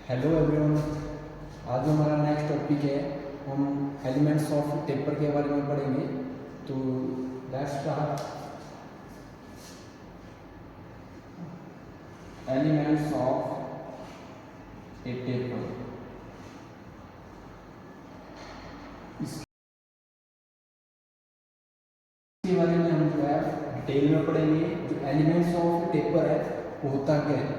Hello everyone. आज हमारा next topic है, हम एलिमेंट्स ऑफ टेपर के बारे में पढ़ेंगे। तो let's start. Elements of A taper. इसके बारे में हम जो है डिटेल में पढ़ेंगे। जो एलिमेंट्स ऑफ टेपर है वो होता क्या है,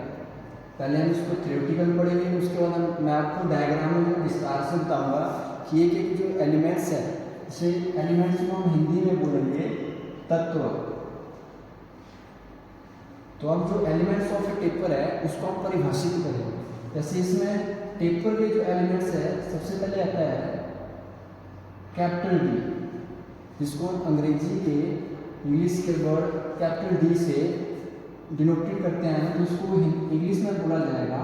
पहले हम इसको थ्योरेटिकल पढ़ेंगे, उसके बाद मैं आपको डायग्राम में विस्तार से बताऊंगा कि एक एक जो एलिमेंट्स है, इसे एलिमेंट्स को हम हिंदी में बोलेंगे तत्व। तो अब जो एलिमेंट्स ऑफ ए टेपर है उसको हम परिभाषित करेंगे। जैसे इसमें टेपर के जो एलिमेंट्स है, सबसे पहले आता है कैपिटल डी, जिसको अंग्रेजी के इंग्लिश के वर्ड कैपिटल डी से डिनोटेड करते हैं। तो उसको इंग्लिश में बोला जाएगा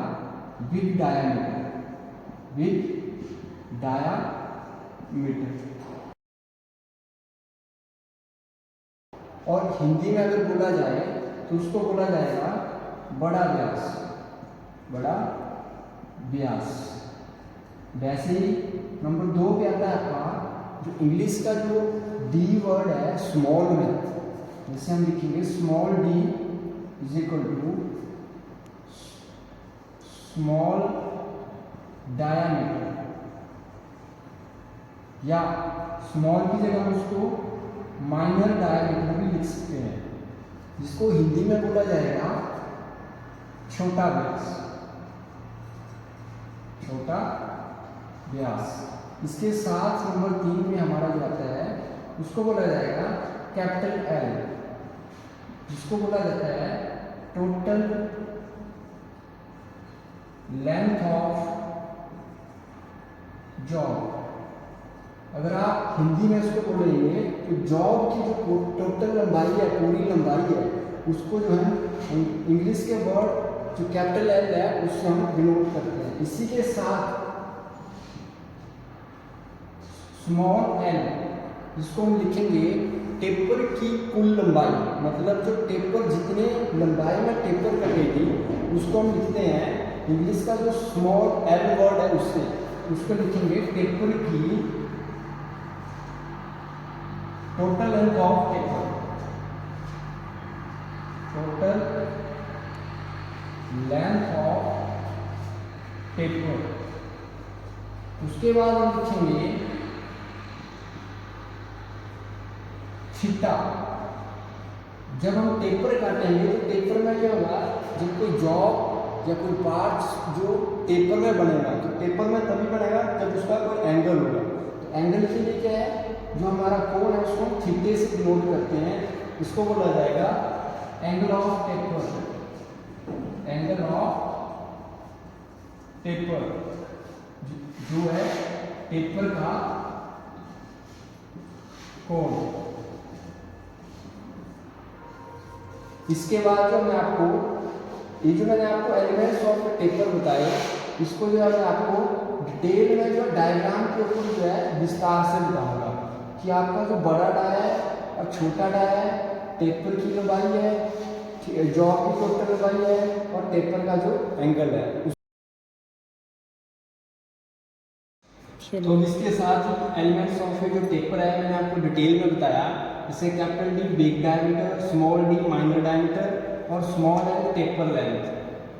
बिग डायामीटर। Big diameter. और हिंदी में अगर बोला जाए तो उसको बोला जाएगा बड़ा व्यास। बड़ा व्यास। वैसे ही नंबर 2 पे आता है आपका जो इंग्लिश का जो डी वर्ड है स्मॉल में, जैसे हम लिखेंगे small D is equal to small diameter, या स्मॉल की जगह हम उसको माइनर डायामीटर भी लिख सकते हैं, जिसको हिंदी में बोला जाएगा छोटा व्यास। छोटा व्यास। इसके साथ नंबर 3 में हमारा जो आता है उसको बोला जाएगा कैपिटल एल, जिसको बोला जाता है टोटल लेंथ ऑफ जॉब। अगर आप हिंदी में इसको बोलेंगे तो जॉब की जो टोटल लंबाई है, पूरी लंबाई है, उसको जो है इंग्लिश के वर्ड जो कैपिटल एल है उससे हम डिनोट करते हैं। इसी के साथ स्मॉल एल, जिसको हम लिखेंगे टेपर की कुल लंबाई, मतलब जो टेपर जितने लंबाई में टेपर कटेगी उसको हम लिखते हैं इंग्लिश का जो स्मॉल एल वर्ड है उससे, उसको लिखेंगे टेपर की total length of taper. Total length of taper. उसके बाद हम लिखेंगे थीटा। जब हम टेपर काटेंगे तो टेपर में क्या होगा, जब कोई जॉब या कोई पार्ट्स जो टेपर में बनेगा, तो टेपर में तभी बनेगा जब उसका कोई एंगल होगा। तो एंगल के लिए क्या है, जो हमारा कोण है उसको हम थीटे से डिनोट करते हैं। इसको बोला जाएगा angle of taper. Angle of taper जो है टेपर का कोण। इसके बाद जो मैं आपको ये जो मैंने आपको एलिमेंट्स ऑफ टेपर बताए, इसको जो है मैं आपको डिटेल में जो डायग्राम के ऊपर जो है विस्तार से बताऊंगा कि आपका जो बड़ा डाया है और छोटा डाया है, टेपर की लंबाई है, जॉब की टोटल लंबाई है, और टेपर का जो एंगल है। तो इसके साथ एलिमेंट्स ऑफ जो टेपर है मैंने आपको डिटेल में बताया। जैसे capital D big diameter, small D minor diameter, और small L taper length,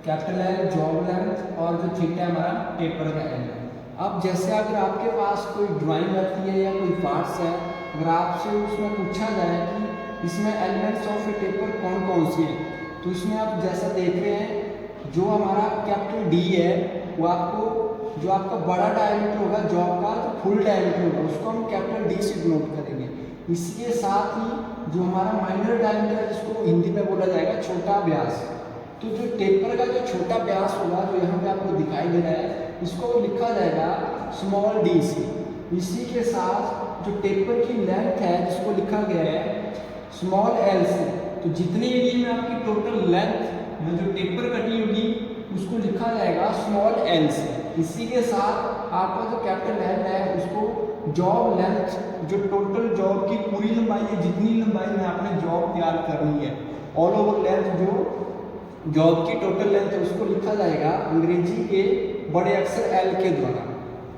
capital L job length, और जो थीटा हमारा टेपर का एंगल। अब जैसे अगर आपके पास कोई ड्राइंग आती है या कोई पार्ट्स है, अगर आपसे उसमें पूछा जाए कि इसमें एलिमेंट्स ऑफ ए टेपर कौन कौन से हैं, तो इसमें आप जैसा देख रहे हैं जो हमारा कैपिटल डी है वो आपको जो आपका बड़ा डायमीटर होगा जॉब का, तो फुल डायमीटर होगा, उसको हम कैपिटल डी से डिनोट करेंगे। इसके साथ ही जो हमारा माइनर डायमीटर है, जिसको हिंदी में बोला जाएगा छोटा व्यास। तो जो टेपर का जो छोटा व्यास होगा जो यहाँ पे आपको दिखाई दे रहा है, इसको लिखा जाएगा स्मॉल डी से। इसी के साथ जो टेपर की लेंथ है जिसको लिखा गया है स्मॉल एल से। तो जितनी एरिया में आपकी टोटल लेंथ में जो टेपर कटी होगी उसको लिखा जाएगा स्मॉल एल से। इसी के साथ आपका जो कैपिटल एल है उसको जॉब लेंथ, जो टोटल जॉब की पूरी लंबाई है, जितनी लंबाई में आपने जॉब तैयार करनी है, ऑल ओवर लेंथ जो जॉब की टोटल लेंथ है उसको लिखा जाएगा अंग्रेजी के बड़े अक्षर एल के द्वारा।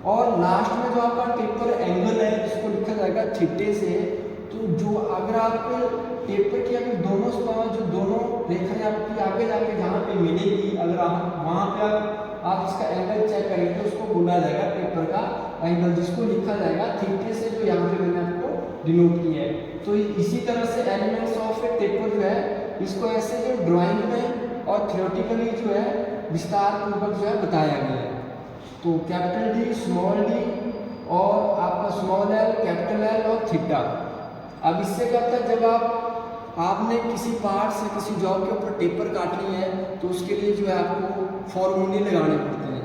और लास्ट में जो आपका टेपर एंगल है जिसको लिखा जाएगा थीटे से। तो जो अगर आप टेपर की अगर दोनों जो दोनों रेखाएं आपकी आगे जाके जहाँ पे मिलेगी, अगर आप वहाँ पे आप इसका एंगल चेक करेंगे तो उसको बोला जाएगा टेपर का एंगल, जिसको लिखा जाएगा थीटे से, जो यहाँ पे मैंने आपको डिनोट किया है। तो इसी तरह से एलिमेंट्स ऑफ ए टेपर जो है इसको ऐसे जो ड्राइंग में और थ्योरेटिकली जो है विस्तार पूर्वक जो है बताया गया है। तो कैपिटल डी, स्मॉल डी और आपका स्मॉल एल, कैपिटल एल और थीटा। अब इससे क्या होता है, जब आपने किसी पार्ट से किसी जॉब के ऊपर टेपर काटनी है तो उसके लिए जो है आपको फॉर्मूले लगाने पड़ते हैं।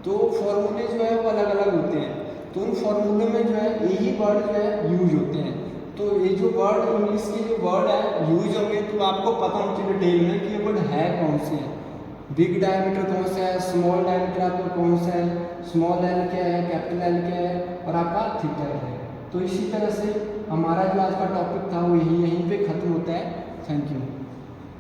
तो फॉर्मूले जो है वो अलग अलग होते हैं, तो उन फॉर्मूले में जो है यही वर्ड जो है यूज होते हैं। तो ये जो वर्ड इंग्लिश के जो वर्ड है यूज होंगे तो आपको पता होना चाहिए डिटेल में कि ये वर्ड है कौन से हैं। बिग डायमीटर कौन सा है, स्मॉल डायमीटर आपका कौन सा है, स्मॉल एल क्या है, कैपिटल एल क्या है और आपका थीटा क्या है। तो इसी तरह से हमारा जो आज का टॉपिक था वो यहीं पे ख़त्म होता है। Thank you.